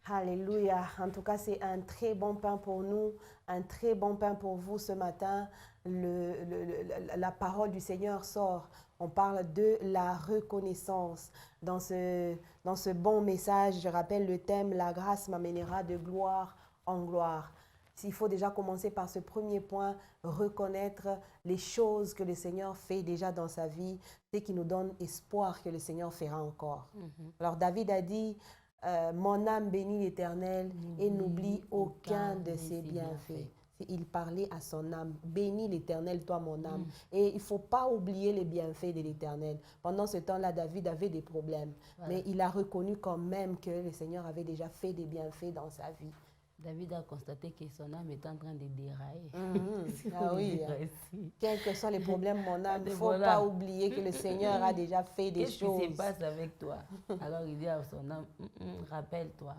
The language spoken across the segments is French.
Alléluia. En tout cas, c'est un très bon pain pour nous, un très bon pain pour vous ce matin. La parole du Seigneur sort. On parle de la reconnaissance. Dans ce bon message, je rappelle le thème, la grâce m'amènera de gloire en gloire. Il faut déjà commencer par ce premier point, reconnaître les choses que le Seigneur fait déjà dans sa vie, et qui nous donne espoir que le Seigneur fera encore. Alors David a dit, mon âme bénit l'Éternel et n'oublie aucun de ses bienfaits. Il parlait à son âme. Bénis l'Éternel, toi mon âme. Et il ne faut pas oublier les bienfaits de l'Éternel. Pendant ce temps-là, David avait des problèmes. Voilà. Mais il a reconnu quand même que le Seigneur avait déjà fait des bienfaits dans sa vie. David a constaté que son âme est en train de dérailler. Ah oui. Quels que soient les problèmes, mon âme, il ne faut pas oublier que le Seigneur a déjà fait des choses. Qu'est-ce qui se passe avec toi? Alors il dit à son âme, rappelle-toi,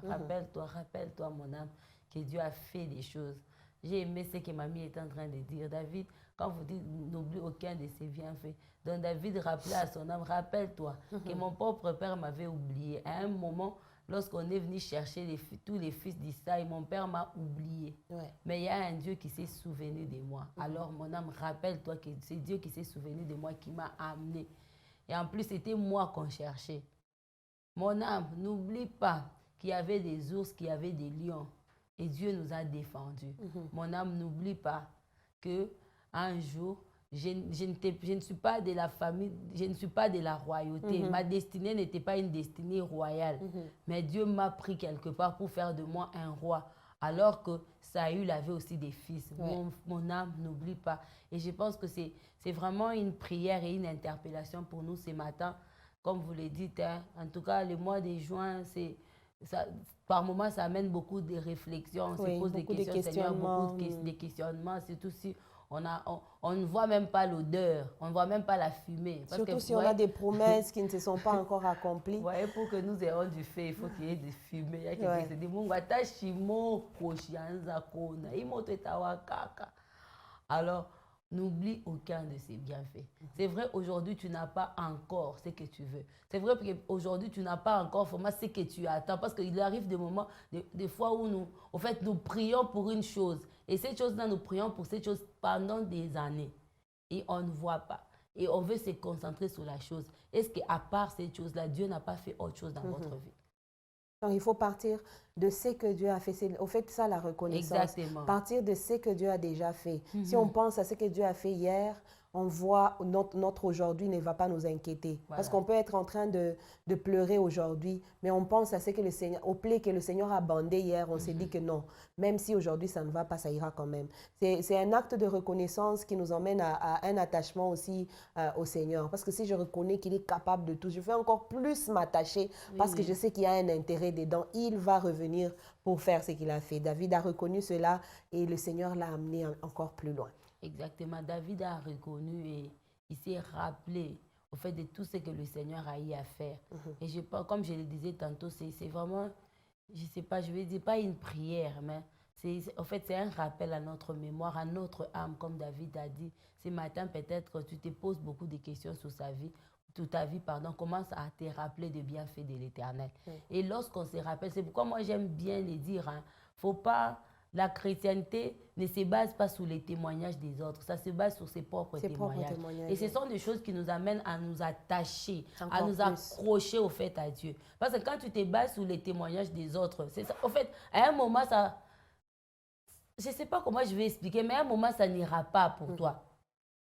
rappelle-toi mon âme, que Dieu a fait des choses. J'ai aimé ce que mamie est en train de dire. David, quand vous dites n'oublie aucun de ses bienfaits, donc David rappelait à son âme, rappelle-toi que mon propre père m'avait oublié. À un moment, lorsqu'on est venu chercher tous les fils d'Isaïe, mon père m'a oublié. Ouais. Mais il y a un Dieu qui s'est souvenu de moi. Alors mon âme, rappelle-toi que c'est Dieu qui s'est souvenu de moi, qui m'a amené. Et en plus, c'était moi qu'on cherchait. Mon âme, n'oublie pas qu'il y avait des ours, qu'il y avait des lions. Et Dieu nous a défendus. Mon âme, n'oublie pas qu'un jour, je ne suis pas de la famille, je ne suis pas de la royauté. Ma destinée n'était pas une destinée royale. Mais Dieu m'a pris quelque part pour faire de moi un roi. Alors que Saül avait aussi des fils. Ouais. Mon âme, n'oublie pas. Et je pense que c'est vraiment une prière et une interpellation pour nous ce matin. Comme vous le dites, hein, en tout cas, le mois de juin, par moments, ça amène beaucoup de réflexions. On se pose des questions, Seigneur, beaucoup de questionnements, surtout si on ne voit même pas l'odeur, on ne voit même pas la fumée. Parce surtout si on a des promesses qui ne se sont pas encore accomplies. Vous voyez, pour que nous ayons du feu, il faut qu'il y ait des fumées. Il y a quelqu'un qui se dit, alors, n'oublie aucun de ses bienfaits. C'est vrai, aujourd'hui, tu n'as pas encore ce que tu veux. C'est vrai qu'aujourd'hui, tu n'as pas encore forcément ce que tu attends. Parce qu'il arrive des moments, des fois où nous prions pour une chose. Et cette chose-là, nous prions pour cette chose pendant des années. Et on ne voit pas. Et on veut se concentrer sur la chose. Est-ce qu'à part cette chose-là, Dieu n'a pas fait autre chose dans votre vie? Donc, il faut partir de ce que Dieu a fait. C'est au fait ça la reconnaissance. Exactement. Partir de ce que Dieu a déjà fait. Si on pense à ce que Dieu a fait hier, on voit notre aujourd'hui ne va pas nous inquiéter. Voilà. Parce qu'on peut être en train de pleurer aujourd'hui, mais on pense à ce que le Seigneur, au plaies que le Seigneur a bandé hier, on s'est dit que non, même si aujourd'hui ça ne va pas, ça ira quand même. C'est un acte de reconnaissance qui nous emmène à un attachement aussi au Seigneur. Parce que si je reconnais qu'il est capable de tout, je vais encore plus m'attacher parce que je sais qu'il y a un intérêt dedans. Il va revenir pour faire ce qu'il a fait. David a reconnu cela et le Seigneur l'a amené encore plus loin. Exactement. David a reconnu et il s'est rappelé au fait de tout ce que le Seigneur a eu à faire. Et comme je le disais tantôt, c'est vraiment, je ne sais pas, je ne vais dire pas une prière, mais en fait, c'est un rappel à notre mémoire, à notre âme, comme David a dit. Ce matin, peut-être, tu te poses beaucoup de questions sur sa vie, toute ta vie, commence à te rappeler des bienfaits de l'Éternel. Et lorsqu'on se rappelle, c'est pourquoi moi j'aime bien le dire, hein, faut pas... La chrétienté ne se base pas sur les témoignages des autres, ça se base sur ses propres témoignages. Et ce sont des choses qui nous amènent à nous attacher, à nous accrocher au fait à Dieu. Parce que quand tu te bases sur les témoignages des autres, c'est ça. Au fait, à un moment, ça... Je ne sais pas comment je vais expliquer, mais à un moment, ça n'ira pas pour toi.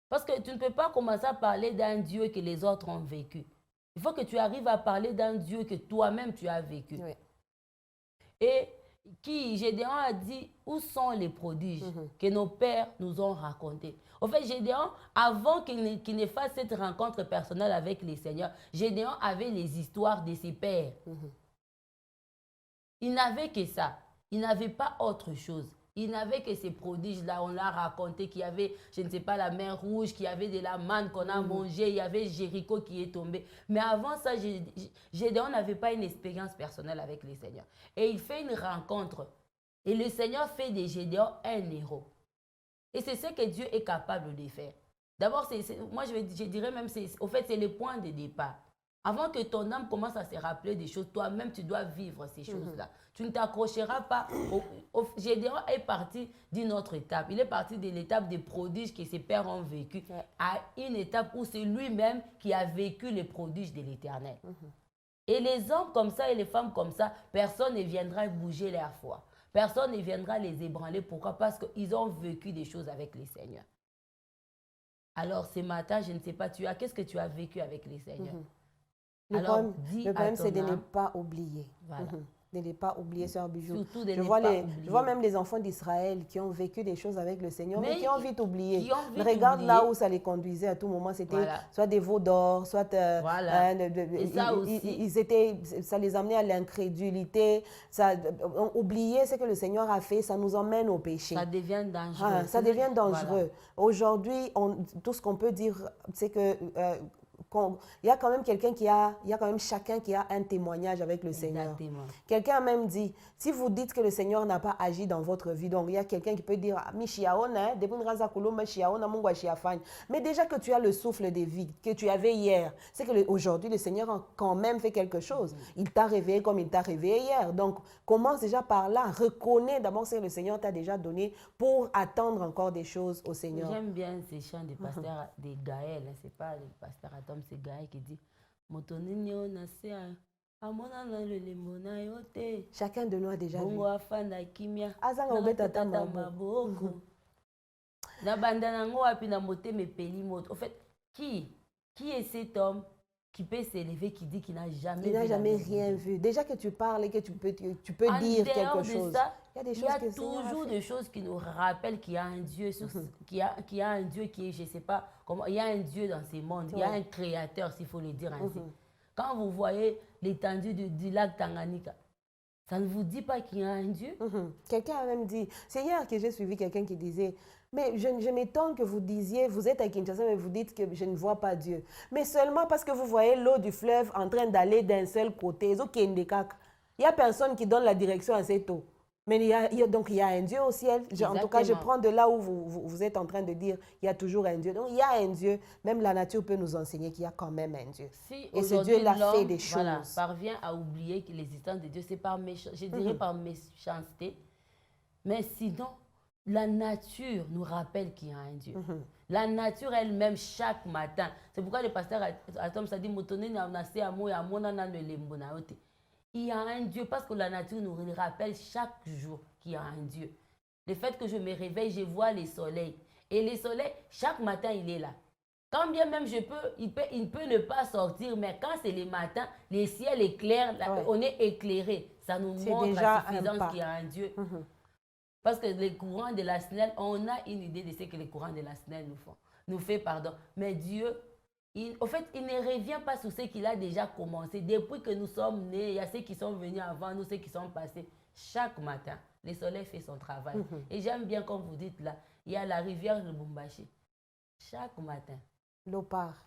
Parce que tu ne peux pas commencer à parler d'un Dieu que les autres ont vécu. Il faut que tu arrives à parler d'un Dieu que toi-même tu as vécu. Oui. Et Gédéon a dit, où sont les prodiges que nos pères nous ont racontés? En fait, Gédéon, avant qu'il ne fasse cette rencontre personnelle avec les seigneurs, Gédéon avait les histoires de ses pères. Il n'avait que ça. Il n'avait pas autre chose. Il n'avait que ces prodiges-là. On l'a raconté qu'il y avait, je ne sais pas, la mer rouge, qu'il y avait de la manne qu'on a mangée, il y avait Jéricho qui est tombé. Mais avant ça, Gédéon n'avait pas une expérience personnelle avec les seigneurs. Et il fait une rencontre. Et le Seigneur fait de Gédéon un héros. Et c'est ce que Dieu est capable de faire. D'abord, moi je dirais même, au fait, c'est le point de départ. Avant que ton âme commence à se rappeler des choses, toi-même, tu dois vivre ces choses-là. Tu ne t'accrocheras pas. Gédéon est parti d'une autre étape. Il est parti de l'étape des prodiges que ses pères ont vécu à une étape où c'est lui-même qui a vécu les prodiges de l'Éternel. Et les hommes comme ça et les femmes comme ça, personne ne viendra bouger leur foi. Personne ne viendra les ébranler. Pourquoi? Parce qu'ils ont vécu des choses avec les seigneurs. Alors ce matin, je ne sais pas, qu'est-ce que tu as vécu avec les seigneurs? Le problème, c'est de ne pas oublier. Voilà. De ne pas oublier, Sœur Bijou. Surtout de je vois même les enfants d'Israël qui ont vécu des choses avec le Seigneur, mais qui ont vite oublié. Regarde là où ça les conduisait à tout moment. C'était soit des veaux d'or, soit ça les amenait à l'incrédulité. Oublier ce que le Seigneur a fait, ça nous emmène au péché. Ça devient dangereux. Ça devient dangereux. Voilà. Aujourd'hui, tout ce qu'on peut dire, c'est que... il y a quand même chacun qui a un témoignage avec le Seigneur. Quelqu'un a même dit, si vous dites que le Seigneur n'a pas agi dans votre vie, donc il y a quelqu'un qui peut dire, mais déjà que tu as le souffle de vie que tu avais hier, c'est que aujourd'hui le Seigneur a quand même fait quelque chose. Il t'a réveillé comme il t'a réveillé hier. Donc commence déjà par là, reconnais d'abord ce que le Seigneur t'a déjà donné pour attendre encore des choses au Seigneur. J'aime bien ces chants des pasteurs, des Gaël, c'est pas les pasteurs Atom, c'est Gaël qui dit chacun de nous a déjà vu. En fait, qui est cet homme qui peut s'élever, qui dit qu'il n'a jamais rien vu? Déjà que tu parles et que tu peux dire quelque chose. Il y a toujours des choses qui nous rappellent qu'il y a un Dieu, qu'il y a un Dieu qui est, je ne sais pas comment, il y a un Dieu dans ces mondes, il y a un créateur, s'il faut le dire ainsi. Quand vous voyez l'étendue du lac Tanganyika, ça ne vous dit pas qu'il y a un Dieu? Quelqu'un a même dit, c'est hier que j'ai suivi quelqu'un qui disait, mais je m'étonne que vous disiez, vous êtes à Kinshasa, mais vous dites que je ne vois pas Dieu. Mais seulement parce que vous voyez l'eau du fleuve en train d'aller d'un seul côté. Il n'y a personne qui donne la direction à cette eau. Mais donc il y a un Dieu au ciel. En tout cas, je prends de là où vous êtes en train de dire il y a toujours un Dieu. Donc il y a un Dieu. Même la nature peut nous enseigner qu'il y a quand même un Dieu. Si et ce Dieu-là fait des choses. Voilà, parvient à oublier que l'existence de Dieu, c'est par je dirais par méchanceté. Mais sinon, la nature nous rappelle qu'il y a un Dieu. La nature elle-même, chaque matin. C'est pourquoi le pasteur Atom ça dit il y a un Dieu, parce que la nature nous rappelle chaque jour qu'il y a un Dieu. Le fait que je me réveille, je vois les soleils. Et les soleils, chaque matin, il est là. Quand bien même il peut ne pas sortir, mais quand c'est le matin, le ciel est clair, on est éclairé. Ça nous montre à suffisance qu'il y a un Dieu. Parce que les courants de la SNEL, on a une idée de ce que les courants de la SNEL nous fait. Mais Dieu, en fait, il ne revient pas sur ce qu'il a déjà commencé. Depuis que nous sommes nés, il y a ceux qui sont venus avant nous, ceux qui sont passés. Chaque matin, le soleil fait son travail. Et j'aime bien, comme vous dites là, il y a la rivière de Lubumbashi. Chaque matin. L'eau part.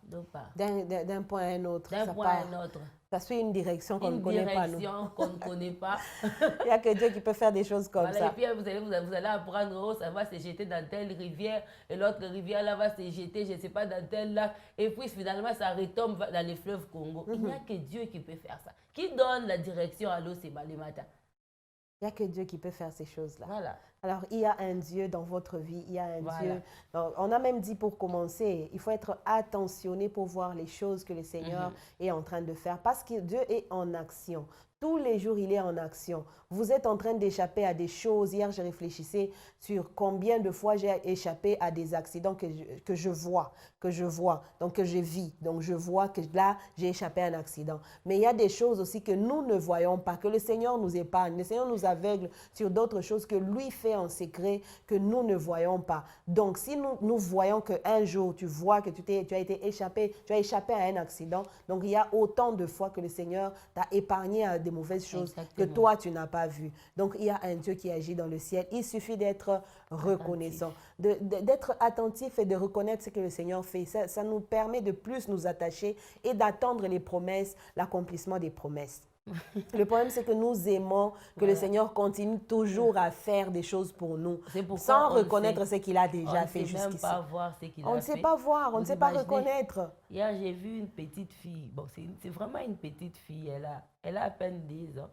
D'un point à un autre. D'un point à un autre. Ça suit une direction qu'on ne connaît pas. Une direction qu'on ne connaît pas. Il n'y a que Dieu qui peut faire des choses comme ça. Et puis vous allez apprendre, ça va se jeter dans telle rivière, et l'autre rivière là va se jeter, je ne sais pas, dans tel lac. Et puis finalement, ça retombe dans les fleuves Congo. Il n'y a que Dieu qui peut faire ça. Qui donne la direction à l'océan le matin? Il n'y a que Dieu qui peut faire ces choses-là. Voilà. Alors, il y a un Dieu dans votre vie, il y a un Dieu. Donc, on a même dit pour commencer, il faut être attentionné pour voir les choses que le Seigneur est en train de faire. Parce que Dieu est en action. Tous les jours, il est en action. Vous êtes en train d'échapper à des choses. Hier, je réfléchissais sur combien de fois j'ai échappé à des accidents que je vois, donc que je vis. Donc, je vois que là, j'ai échappé à un accident. Mais il y a des choses aussi que nous ne voyons pas, que le Seigneur nous épargne. Le Seigneur nous aveugle sur d'autres choses que lui fait en secret, que nous ne voyons pas. Donc, si nous voyons qu'un jour, tu vois que tu as échappé à un accident, donc il y a autant de fois que le Seigneur t'a épargné à des mauvaises choses que toi, tu n'as pas vues. Donc, il y a un Dieu qui agit dans le ciel. Il suffit d'être reconnaissant, d'être attentif et de reconnaître ce que le Seigneur fait. Ça nous permet de plus nous attacher et d'attendre les promesses, l'accomplissement des promesses. Le problème, c'est que nous aimons que le Seigneur continue toujours à faire des choses pour nous, sans reconnaître ce qu'il a déjà fait jusqu'ici. On ne sait même pas voir ce qu'il a fait. On ne sait pas voir, on ne sait pas reconnaître. Hier, j'ai vu une petite fille. Bon, c'est vraiment une petite fille. Elle a à peine 10 ans.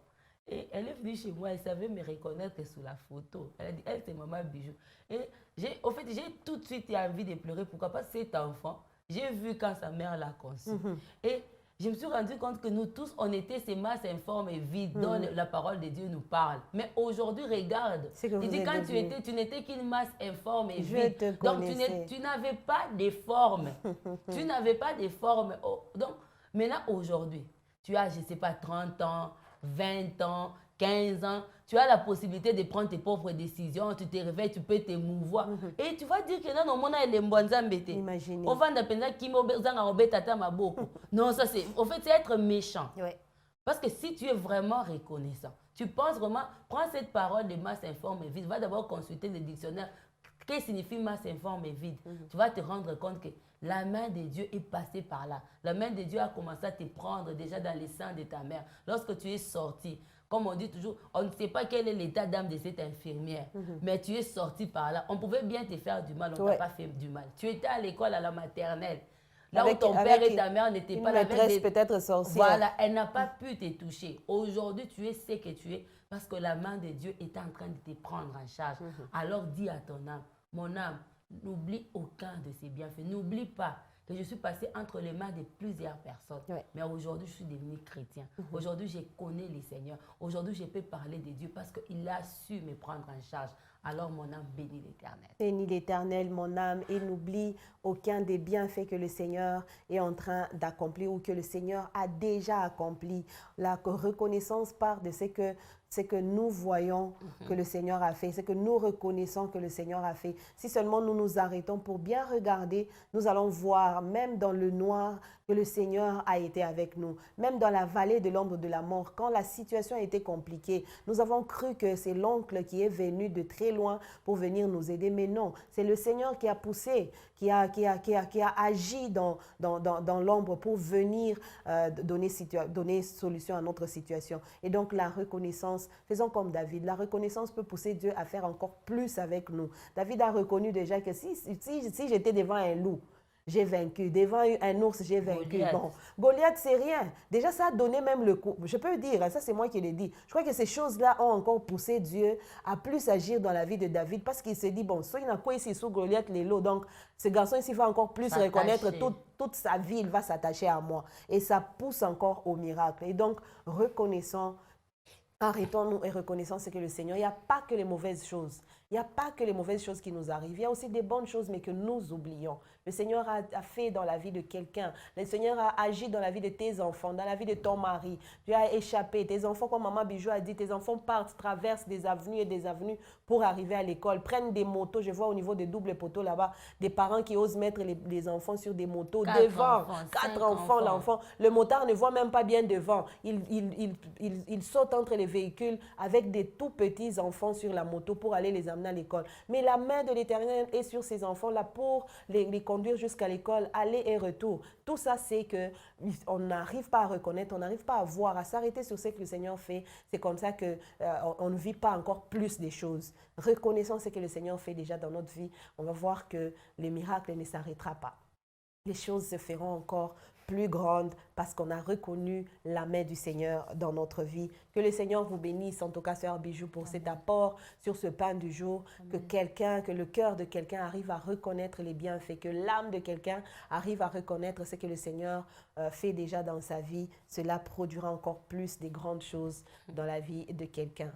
Et elle est venue chez moi, elle savait me reconnaître sous la photo. Elle a dit, elle, c'est maman Bijou. Et j'ai tout de suite eu envie de pleurer. Pourquoi? Parce que cet enfant, j'ai vu quand sa mère l'a conçu. Et je me suis rendu compte que nous tous, on était ces masses informes et vides dont la parole de Dieu nous parle. Mais aujourd'hui, regarde. Il dit, quand tu n'étais qu'une masse informe et vide. Donc, tu n'avais pas de forme. Tu n'avais pas de forme. Donc, maintenant, aujourd'hui, tu as, je ne sais pas, 30 ans, 20 ans, 15 ans, tu as la possibilité de prendre tes propres décisions, tu te réveilles, tu peux t'émouvoir. Et tu vas dire que non, mon est le Imaginez. Non, ça c'est, en fait, c'est être méchant. Ouais. Parce que si tu es vraiment reconnaissant, tu penses vraiment, prends cette parole de masse informe et vide, va d'abord consulter le dictionnaire. Qu'est-ce que signifie masse informe et vide? Tu vas te rendre compte que la main de Dieu est passée par là. La main de Dieu a commencé à te prendre déjà dans les seins de ta mère. Lorsque tu es sorti, comme on dit toujours, on ne sait pas quel est l'état d'âme de cette infirmière, mais tu es sorti par là. On pouvait bien te faire du mal, on ne t'a pas fait du mal. Tu étais à l'école, à la maternelle. Là où ton père et ta mère n'étaient pas là. Une maîtresse peut-être sorcière. Voilà, elle n'a pas pu te toucher. Aujourd'hui, tu es ce que tu es parce que la main de Dieu est en train de te prendre en charge. Alors dis à ton âme, mon âme, n'oublie aucun de ces bienfaits. N'oublie pas que je suis passée entre les mains de plusieurs personnes. Mais aujourd'hui, je suis devenue chrétien. Aujourd'hui, je connais le Seigneur. Aujourd'hui, je peux parler de Dieu parce qu'il a su me prendre en charge. Alors mon âme bénit l'Éternel. Bénis l'Éternel, mon âme, et n'oublie aucun des bienfaits que le Seigneur est en train d'accomplir ou que le Seigneur a déjà accompli. La reconnaissance part de ce que nous voyons que le Seigneur a fait, ce que nous reconnaissons que le Seigneur a fait. Si seulement nous nous arrêtons pour bien regarder, nous allons voir, même dans le noir, que le Seigneur a été avec nous. Même dans la vallée de l'ombre de la mort, quand la situation était compliquée, nous avons cru que c'est l'oncle qui est venu de très loin pour venir nous aider. Mais non, c'est le Seigneur qui a poussé, qui a agi dans l'ombre pour venir donner solution à notre situation. Et donc la reconnaissance, faisons comme David. La reconnaissance peut pousser Dieu à faire encore plus avec nous. David a reconnu déjà que si j'étais devant un loup, j'ai vaincu. Devant un ours, j'ai vaincu. Bon, Goliath, c'est rien. Déjà, ça a donné même le coup. Je peux dire, ça c'est moi qui l'ai dit. Je crois que ces choses-là ont encore poussé Dieu à plus agir dans la vie de David parce qu'il s'est dit, bon, soit il n'a quoi ici sous Goliath, les lots. Donc, ce garçon ici va encore plus reconnaître toute sa vie, il va s'attacher à moi. Et ça pousse encore au miracle. Et donc, reconnaissons. Arrêtons-nous et reconnaissons ce que le Seigneur, il n'y a pas que les mauvaises choses. Il n'y a pas que les mauvaises choses qui nous arrivent. Il y a aussi des bonnes choses, mais que nous oublions. Le Seigneur a fait dans la vie de quelqu'un. Le Seigneur a agi dans la vie de tes enfants, dans la vie de ton mari. Tu as échappé. Tes enfants, comme Maman Bijou a dit, tes enfants partent, traversent des avenues et des avenues pour arriver à l'école. Prennent des motos. Je vois au niveau des doubles poteaux là-bas, des parents qui osent mettre les enfants sur des motos devant. 4 enfants, l'enfant. Le motard ne voit même pas bien devant. Il saute entre les véhicules avec des tout petits enfants sur la moto pour aller les amener à l'école. Mais la main de l'Éternel est sur ces enfants-là pour les conduire jusqu'à l'école, aller et retour. Tout ça, c'est qu'on n'arrive pas à reconnaître, on n'arrive pas à voir, à s'arrêter sur ce que le Seigneur fait. C'est comme ça qu'on ne vit pas encore plus des choses. Reconnaissons ce que le Seigneur fait déjà dans notre vie. On va voir que le miracle ne s'arrêtera pas. Les choses se feront encore plus grande parce qu'on a reconnu la main du Seigneur dans notre vie. Que le Seigneur vous bénisse, en tout cas, Sœur Bijou, pour cet apport sur ce pain du jour. Que le cœur de quelqu'un arrive à reconnaître les bienfaits, que l'âme de quelqu'un arrive à reconnaître ce que le Seigneur fait déjà dans sa vie. Cela produira encore plus des grandes choses dans la vie de quelqu'un.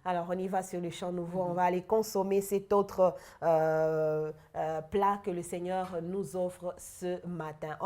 Alors, on y va sur le chant nouveau. On va aller consommer cet autre plat que le Seigneur nous offre ce matin.